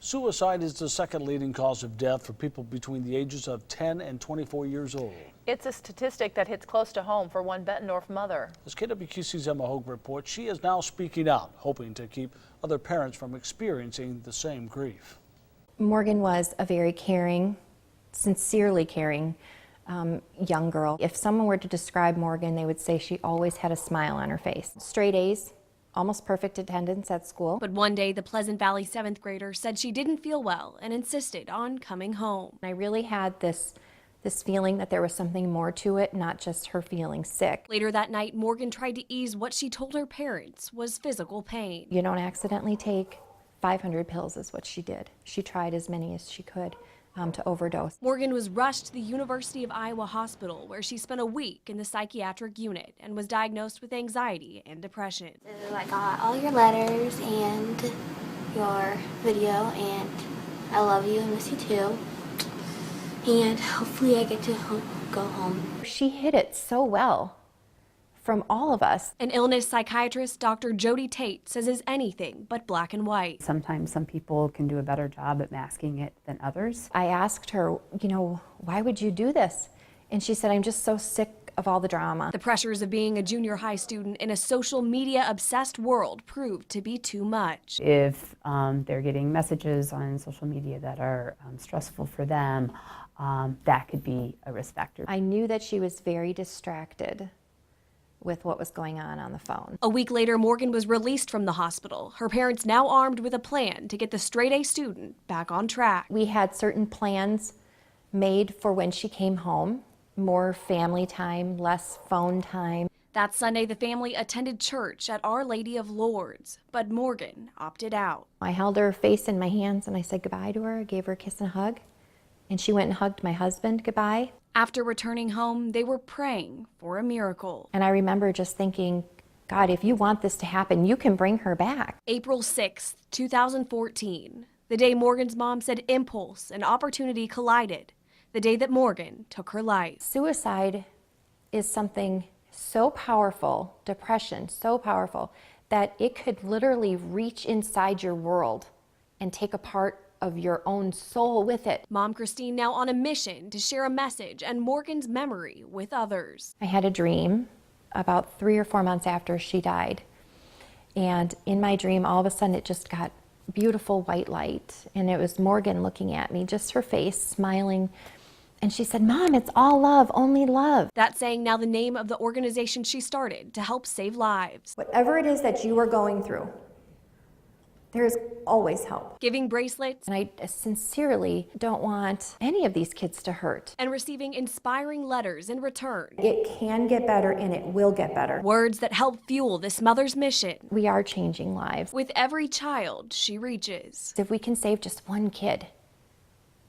Suicide is the second leading cause of death for people between the ages of 10 and 24 years old. It's a statistic that hits close to home for one Bettendorf mother. As KWQC's Emma Hogue reports, she is now speaking out, hoping to keep other parents from experiencing the same grief. Morgan was a very caring, sincerely caring young girl. If someone were to describe Morgan, they would say she always had a smile on her face. Straight A's, almost perfect attendance at school. But one day, the Pleasant Valley 7th grader said she didn't feel well and insisted on coming home. I really had this feeling that there was something more to it, not just her feeling sick. Later that night, Morgan tried to ease what she told her parents was physical pain. You don't accidentally take 500 pills is what she did. She tried as many as she could to overdose. Morgan was rushed to the University of Iowa Hospital, where she spent a week in the psychiatric unit and was diagnosed with anxiety and depression. So I got all your letters and your video, and I love you and miss you too. And hopefully I get to go home. She hid it so well from all of us. An illness psychiatrist, Dr. Jody Tate, says is anything but black and white. Sometimes some people can do a better job at masking it than others. I asked her, why would you do this? And she said, I'm just so sick of all the drama. The pressures of being a junior high student in a social media obsessed world proved to be too much. If they're getting messages on social media that are stressful for them, that could be a risk factor. I knew that she was very distracted with what was going on the phone. A week later, Morgan was released from the hospital, her parents now armed with a plan to get the straight A student back on track. We had certain plans made for when she came home, more family time, less phone time. That Sunday, the family attended church at Our Lady of Lourdes, but Morgan opted out. I held her face in my hands and I said goodbye to her, I gave her a kiss and a hug, and she went and hugged my husband goodbye. After returning home, they were praying for a miracle. And I remember just thinking, God, if you want this to happen, you can bring her back. April 6th, 2014, the day Morgan's mom said impulse and opportunity collided, the day that Morgan took her life. Suicide is something so powerful, depression so powerful, that it could literally reach inside your world and take a part of your own soul with it. Mom Christine now on a mission to share a message and Morgan's memory with others. I had a dream about 3 or 4 months after she died. And in my dream, all of a sudden it just got beautiful white light. And it was Morgan looking at me, just her face, smiling. And she said, Mom, it's all love, only love. That saying now the name of the organization she started to help save lives. Whatever it is that you are going through, there is always help. Giving bracelets. And I sincerely don't want any of these kids to hurt. And receiving inspiring letters in return. It can get better and it will get better. Words that help fuel this mother's mission. We are changing lives. With every child she reaches. If we can save just one kid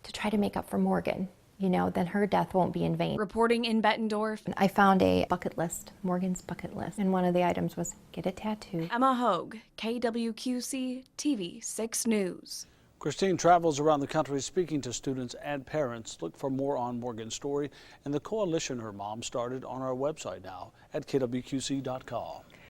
to try to make up for Morgan, then her death won't be in vain. Reporting in Bettendorf, I found a bucket list, Morgan's bucket list, and one of the items was get a tattoo. Emma Hogue, KWQC-TV 6 News. Christine travels around the country speaking to students and parents. Look for more on Morgan's story and the coalition her mom started on our website now at KWQC.com.